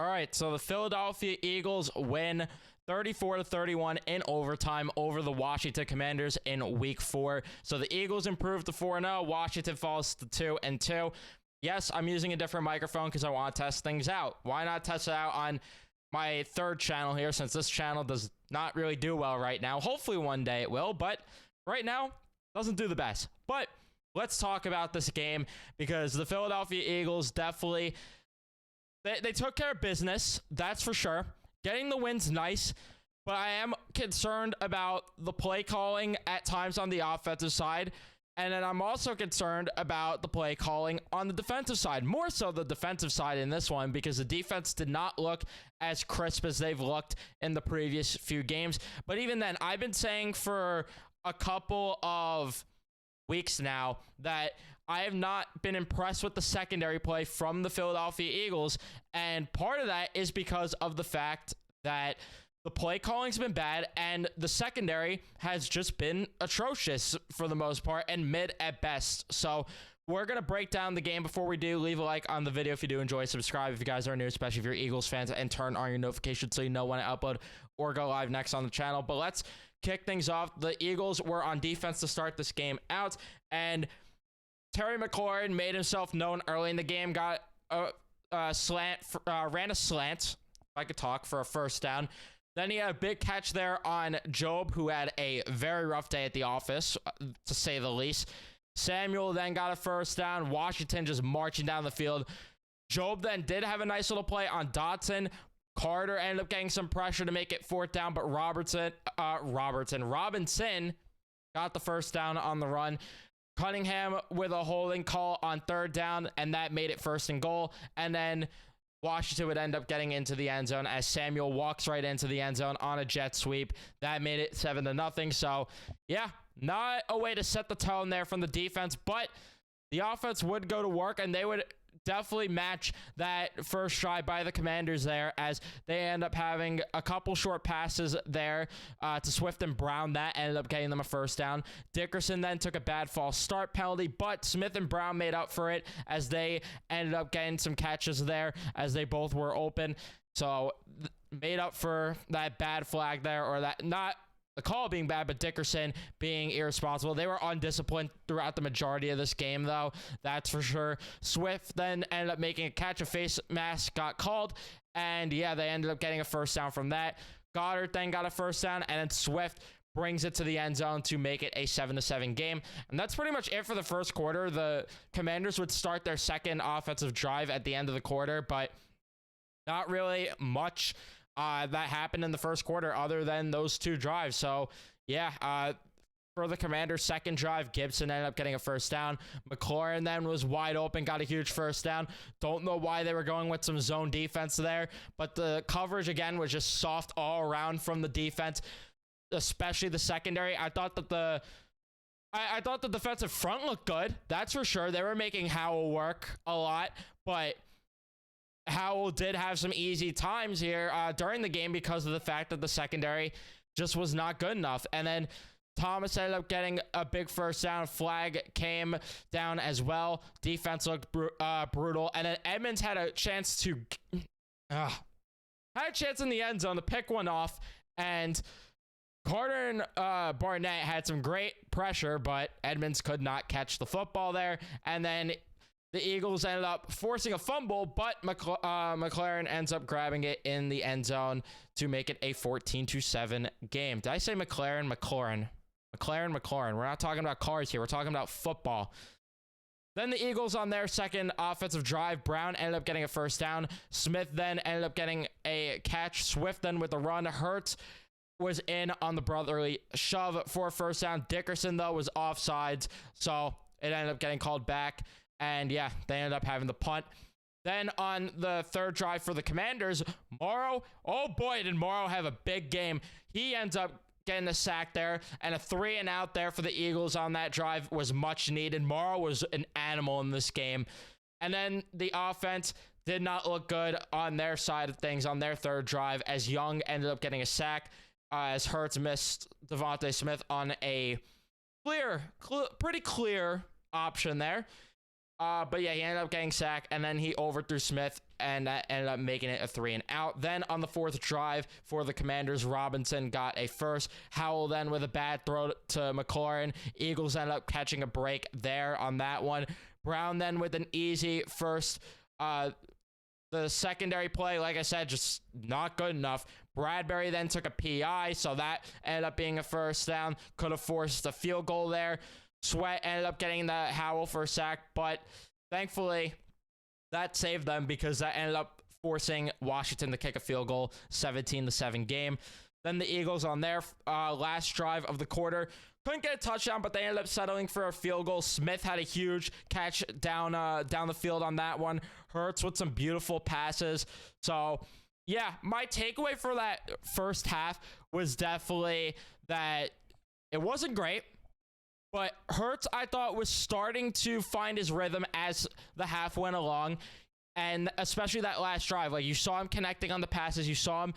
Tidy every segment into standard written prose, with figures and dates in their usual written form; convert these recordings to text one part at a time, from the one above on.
All right, so the Philadelphia Eagles win 34-31 in overtime over the Washington Commanders in Week 4. So the Eagles improved to 4-0. Washington falls to 2-2. Yes, I'm using a different microphone because I want to test things out. Why not test it out on my third channel here, since this channel does not really do well right now? Hopefully one day it will, but right now doesn't do the best. But let's talk about this game, because the Philadelphia Eagles definitely they took care of business, that's for sure. Getting the win's nice, but I am concerned about the play calling at times on the offensive side. And then I'm also concerned about the play calling on the defensive side. More so the defensive side in this one, because the defense did not look as crisp as they've looked in the previous few games. But even then, I've been saying for a couple of weeks now that I have not been impressed with the secondary play from the Philadelphia Eagles. And part of that is because of the fact that the play calling's been bad and the secondary has just been atrocious for the most part and mid at best. So we're going to break down the game. Before we do, leave a like on the video if you do enjoy, subscribe if you guys are new, especially if you're Eagles fans, and turn on your notifications so you know when I upload or go live next on the channel. But let's kick things off. The Eagles were on defense to start this game out, and Terry McLaurin made himself known early in the game, got a slant, ran a slant, if I could talk, for a first down. Then he had a big catch there on Job, who had a very rough day at the office, to say the least. Samuel then got a first down. Washington just marching down the field. Job then did have a nice little play on Dotson. Carter ended up getting some pressure to make it fourth down, but Robinson got the first down on the run. Cunningham with a holding call on third down, and that made it first and goal. And then Washington would end up getting into the end zone as Samuel walks right into the end zone on a jet sweep. That made it 7-0. So, yeah, not a way to set the tone there from the defense, but the offense would go to work, and they would definitely match that first drive by the Commanders there, as they end up having a couple short passes there to Swift and Brown. That ended up getting them a first down. Dickerson then took a bad false start penalty, but Smith and Brown made up for it as they ended up getting some catches there as they both were open. So made up for that bad flag there, or that, not the call being bad, but Dickerson being irresponsible. They were undisciplined throughout the majority of this game, though. That's for sure. Swift then ended up making a catch. A face mask got called, and yeah, they ended up getting a first down from that. Goddard then got a first down, and then Swift brings it to the end zone to make it a 7-7 game. And that's pretty much it for the first quarter. The Commanders would start their second offensive drive at the end of the quarter, but not really much that happened in the first quarter other than those two drives. So yeah, for the Commanders' second drive, Gibson ended up getting a first down. McLaurin then was wide open, got a huge first down. Don't know why they were going with some zone defense there, but the coverage again was just soft all around from the defense, especially the secondary. I thought that the defensive front looked good, that's for sure. They were making Howell work a lot, but Howell did have some easy times here during the game because of the fact that the secondary just was not good enough. And then Thomas ended up getting a big first down. Flag came down as well. Defense looked brutal. And then Edmonds had a chance in the end zone to pick one off. And Carter and Barnett had some great pressure, but Edmonds could not catch the football there. And then the Eagles ended up forcing a fumble, but McLaurin ends up grabbing it in the end zone to make it a 14-7 game. Did I say McLaurin? McLaurin. We're not talking about cars here. We're talking about football. Then the Eagles on their second offensive drive, Brown ended up getting a first down. Smith then ended up getting a catch. Swift then with a run. Hurts was in on the brotherly shove for a first down. Dickerson, though, was offsides, so it ended up getting called back. And yeah, they ended up having the punt. Then on the third drive for the Commanders, Morrow, oh boy, did Morrow have a big game. He ends up getting a sack there, and a 3-and-out there for the Eagles on that drive was much needed. Morrow was an animal in this game. And then the offense did not look good on their side of things on their third drive, as Young ended up getting a sack, as Hurts missed Devontae Smith on a pretty clear option there. But yeah, he ended up getting sacked, and then he overthrew Smith and that ended up making it a 3-and-out. Then on the 4th drive for the Commanders, Robinson got a first. Howell then with a bad throw to McLaurin. Eagles ended up catching a break there on that one. Brown then with an easy first. The secondary play, like I said, just not good enough. Bradbury then took a PI, so that ended up being a first down. Could have forced a field goal there. Sweat ended up getting the Howell for a sack, but thankfully that saved them because that ended up forcing Washington to kick a field goal, 17-7 game. Then the Eagles on their last drive of the quarter couldn't get a touchdown, but they ended up settling for a field goal. Smith had a huge catch down the field on that one. Hurts with some beautiful passes. So, yeah, my takeaway for that first half was definitely that it wasn't great, but Hurts, I thought, was starting to find his rhythm as the half went along, and especially that last drive. Like, you saw him connecting on the passes. You saw him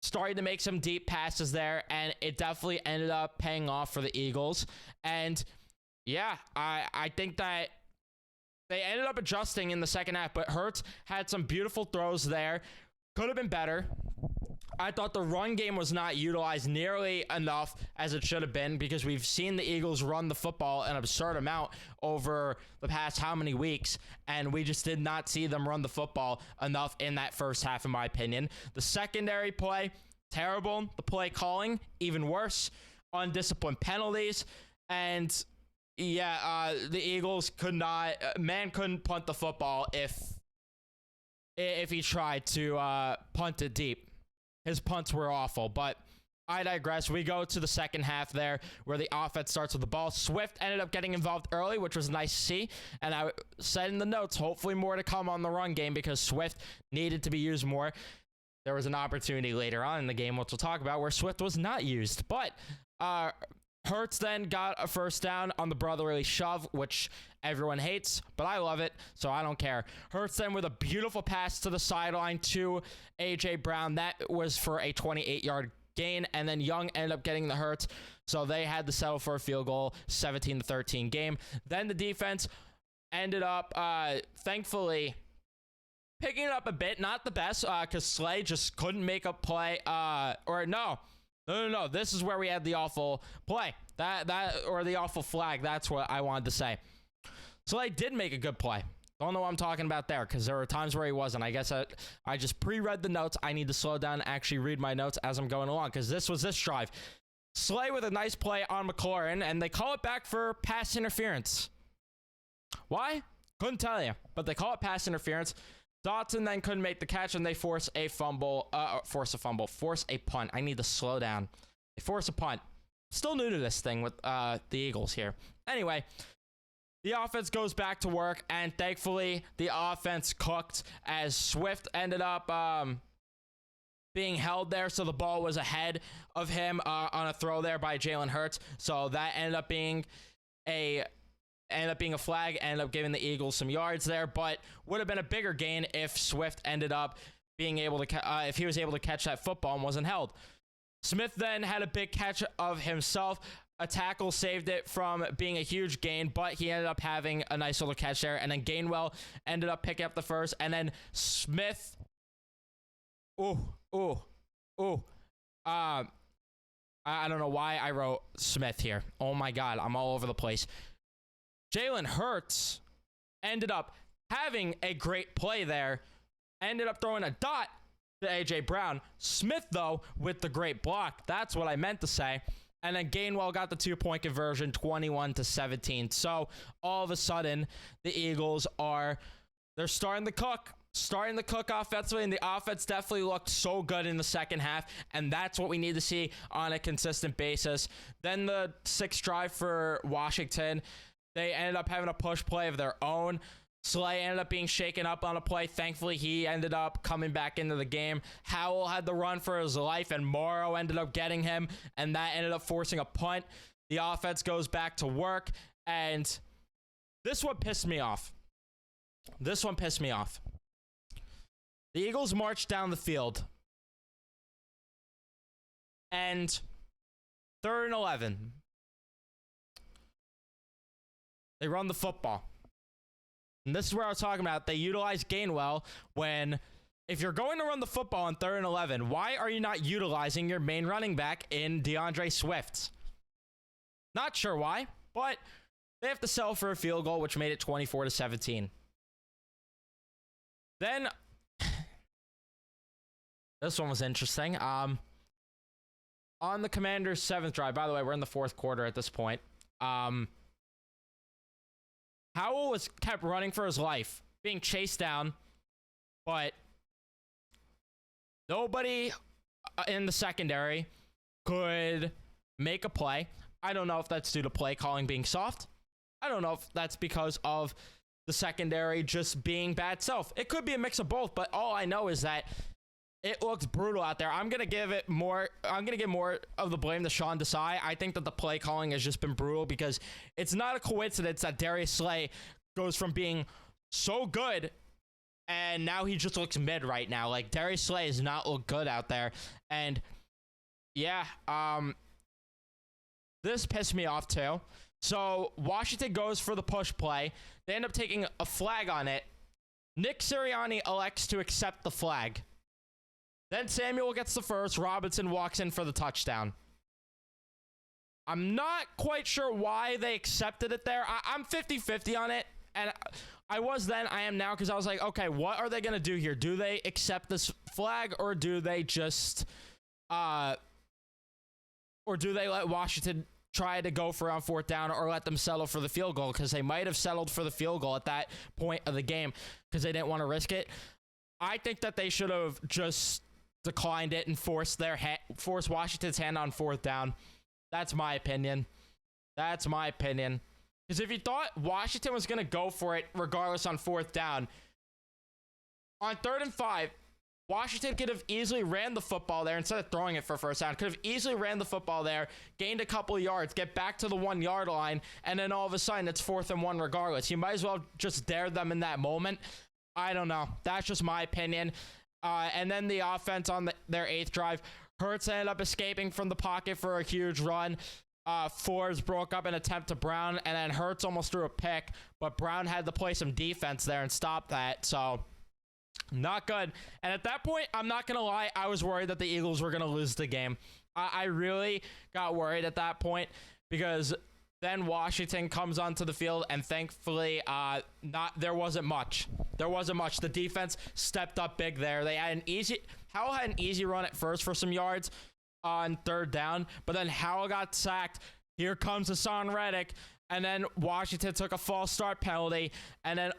starting to make some deep passes there, and it definitely ended up paying off for the Eagles. And yeah, I think that they ended up adjusting in the second half, but Hurts had some beautiful throws there. Could have been better. I thought the run game was not utilized nearly enough as it should have been, because we've seen the Eagles run the football an absurd amount over the past how many weeks, and we just did not see them run the football enough in that first half, in my opinion. The secondary play, terrible. The play calling, even worse. Undisciplined penalties, and yeah, the Eagles couldn't punt the football if he tried to punt it deep. His punts were awful, but I digress. We go to the second half there, where the offense starts with the ball. Swift ended up getting involved early, which was nice to see. And I said in the notes, hopefully more to come on the run game, because Swift needed to be used more. There was an opportunity later on in the game, which we'll talk about, where Swift was not used. But Hurts then got a first down on the brotherly shove, which everyone hates, but I love it, so I don't care. Hurts then with a beautiful pass to the sideline to A.J. Brown. That was for a 28-yard gain, and then Young ended up getting the Hurts, so they had to settle for a field goal, 17-13 game. Then the defense ended up, thankfully, picking it up a bit. Not the best, because Slay just couldn't make a play, No. This is where we had the awful play. Or the awful flag. That's what I wanted to say. Slay did make a good play. Don't know what I'm talking about there, because there were times where he wasn't. I guess I just pre-read the notes. I need to slow down and actually read my notes as I'm going along, because this was this drive. Slay with a nice play on McLaurin, and they call it back for pass interference. Why? Couldn't tell you, but they call it pass interference. Dotson then couldn't make the catch, and they force a punt. I need to slow down. They force a punt. Still new to this thing with the Eagles here. Anyway, the offense goes back to work, and thankfully the offense cooked as Swift ended up being held there, so the ball was ahead of him on a throw there by Jalen Hurts. So that ended up being a flag, ended up giving the Eagles some yards there, but would have been a bigger gain if Swift ended up being able to, if he was able to catch that football and wasn't held. Smith then had a big catch of himself. A tackle saved it from being a huge gain, but he ended up having a nice little catch there, and then Gainwell ended up picking up the first, and then Smith, I don't know why I wrote Smith here. Oh my God, I'm all over the place. Jalen Hurts ended up having a great play there, ended up throwing a dot to A.J. Brown. Smith, though, with the great block. That's what I meant to say. And then Gainwell got the 2-point conversion, 21-17. So all of a sudden, the Eagles they're starting to cook. Offensively, and the offense definitely looked so good in the second half, and that's what we need to see on a consistent basis. Then the 6th drive for Washington, they ended up having a push play of their own. Slay ended up being shaken up on a play. Thankfully, he ended up coming back into the game. Howell had the run for his life, and Morrow ended up getting him, and that ended up forcing a punt. The offense goes back to work, and this one pissed me off. The Eagles marched down the field, and 3rd and 11. They run the football. And this is where I was talking about. They utilize Gainwell when, if you're going to run the football on 3rd and 11, why are you not utilizing your main running back in DeAndre Swift? Not sure why, but they have to settle for a field goal, which made it 24-17. Then, this one was interesting. On the Commanders' 7th drive, by the way, we're in the 4th quarter at this point. Howell was kept running for his life, being chased down, but nobody in the secondary could make a play. I don't know if that's due to play calling being soft. I don't know if that's because of the secondary just being bad self. It could be a mix of both, but all I know is that it looks brutal out there. I'm going to give more of the blame to Sean Desai. I think that the play calling has just been brutal because it's not a coincidence that Darius Slay goes from being so good and now he just looks mid right now. Like, Darius Slay does not look good out there. And yeah, this pissed me off too. So Washington goes for the push play. They end up taking a flag on it. Nick Sirianni elects to accept the flag. Then Samuel gets the first. Robinson walks in for the touchdown. I'm not quite sure why they accepted it there. I'm 50-50 on it. And I was then, I am now, because I was like, okay, what are they going to do here? Do they accept this flag, or do they just, or do they let Washington try to go for on 4th down, or let them settle for the field goal? Because they might have settled for the field goal at that point of the game because they didn't want to risk it. I think that they should have just declined it and forced Washington's hand on 4th down. That's my opinion. That's my opinion. Because if you thought Washington was going to go for it regardless on 4th down, on 3rd and 5, Washington could have easily ran the football there instead of throwing it for first down. Could have easily ran the football there, gained a couple of yards, get back to the 1 yard line, and then all of a sudden it's 4th and 1 regardless. You might as well just dare them in that moment. I don't know. That's just my opinion. And then the offense on their 8th drive, Hurts ended up escaping from the pocket for a huge run. Forbes broke up an attempt to Brown, and then Hurts almost threw a pick, but Brown had to play some defense there and stop that. So, not good. And at that point, I'm not going to lie, I was worried that the Eagles were going to lose the game. I really got worried at that point because then Washington comes onto the field, and thankfully, there wasn't much. There wasn't much. The defense stepped up big there. Howell had an easy run at first for some yards on 3rd down, but then Howell got sacked. Here comes Hassan Reddick, and then Washington took a false start penalty, and then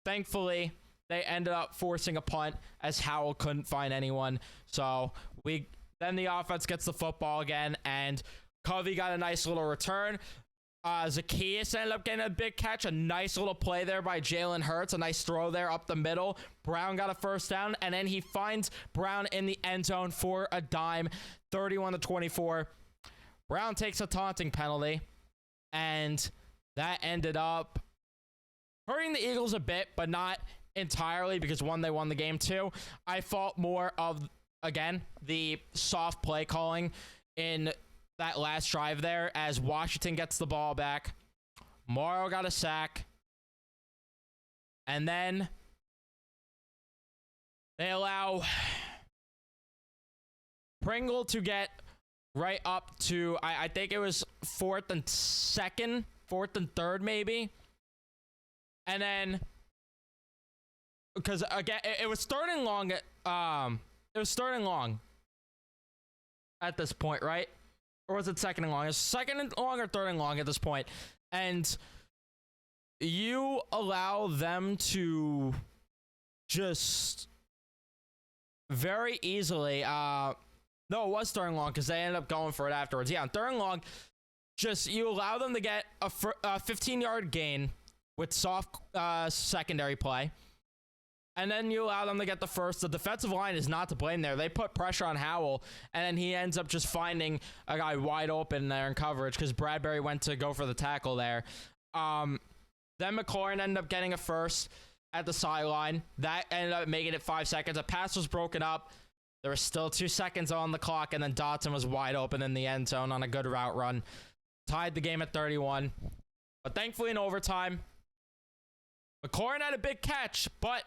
thankfully they ended up forcing a punt as Howell couldn't find anyone. So then the offense gets the football again, and Covey got a nice little return. Zacchaeus ended up getting a big catch, a nice little play there by Jalen Hurts, a nice throw there up the middle. Brown got a first down, and then he finds Brown in the end zone for a dime, 31-24. Brown takes a taunting penalty, and that ended up hurting the Eagles a bit, but not entirely, because one, they won the game. Two, I felt more of, again, the soft play calling in that last drive there as Washington gets the ball back. Morrow got a sack. And then they allow Pringle to get right up to, I think it was 4th and 2nd, 4th and 3rd maybe. And then, because again, it was 3rd and long. It was 3rd and long at this point, right? Or was it 2nd and long? It's 2nd and long or 3rd and long at this point. And you allow them to just very easily, no, it was 3rd and long because they ended up going for it afterwards. Yeah, on 3rd and long, just you allow them to get a 15-yard gain with soft secondary play. And then you allow them to get the first. The defensive line is not to blame there. They put pressure on Howell, and then he ends up just finding a guy wide open there in coverage because Bradbury went to go for the tackle there. Then McLaurin ended up getting a first at the sideline. That ended up making it 5 seconds. A pass was broken up. There was still 2 seconds on the clock, and then Dotson was wide open in the end zone on a good route run. Tied the game at 31. But thankfully in overtime, McLaurin had a big catch, but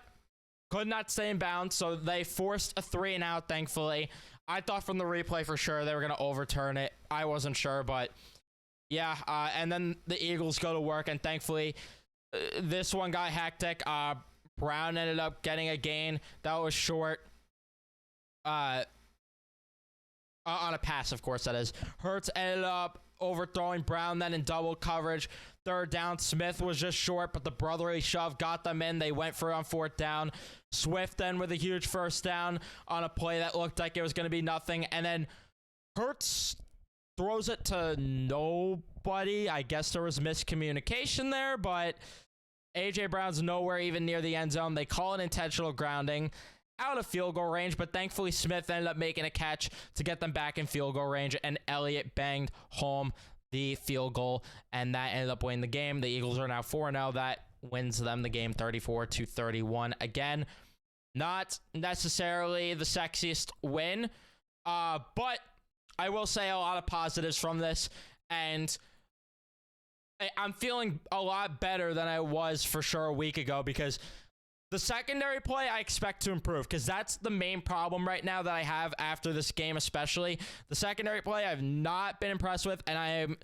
could not stay in bounds, so they forced a 3-and-out, thankfully. I thought from the replay for sure they were going to overturn it. I wasn't sure, but yeah. And then the Eagles go to work, and thankfully this one got hectic. Brown ended up getting a gain that was short. On a pass, of course, that is. Hurts ended up overthrowing Brown then in double coverage. 3rd down, Smith was just short, but the brotherly shove got them in. They went for it on 4th down. Swift then with a huge 1st down on a play that looked like it was going to be nothing. And then Hurts throws it to nobody. I guess there was miscommunication there, but A.J. Brown's nowhere even near the end zone. They call it intentional grounding out of field goal range, but thankfully Smith ended up making a catch to get them back in field goal range, and Elliott banged home the field goal, and that ended up winning the game. The Eagles are now 4-0. That wins them the game 34-31. Again, not necessarily the sexiest win, but I will say a lot of positives from this, and I'm feeling a lot better than I was for sure a week ago, because the secondary play I expect to improve, because that's the main problem right now that I have after this game, especially. The secondary play I've not been impressed with, and I am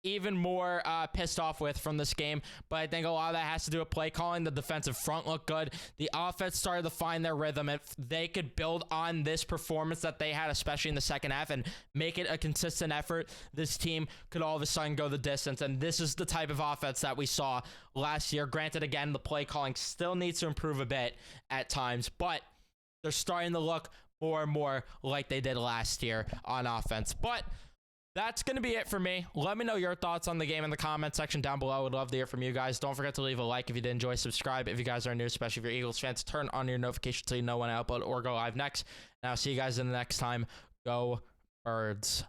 even more pissed off with from this game. But I think a lot of that has to do with play calling. The defensive front looked good. The offense started to find their rhythm. If they could build on this performance that they had, especially in the second half, and make it a consistent effort, this team could all of a sudden go the distance. And this is the type of offense that we saw last year. Granted, again, the play calling still needs to improve a bit at times, but they're starting to look more and more like they did last year on offense. But that's going to be it for me. Let me know your thoughts on the game in the comment section down below. I would love to hear from you guys. Don't forget to leave a like if you did enjoy. Subscribe if you guys are new, especially if you're Eagles fans. Turn on your notifications so you know when I upload or go live next. And I'll see you guys in the next time. Go Birds.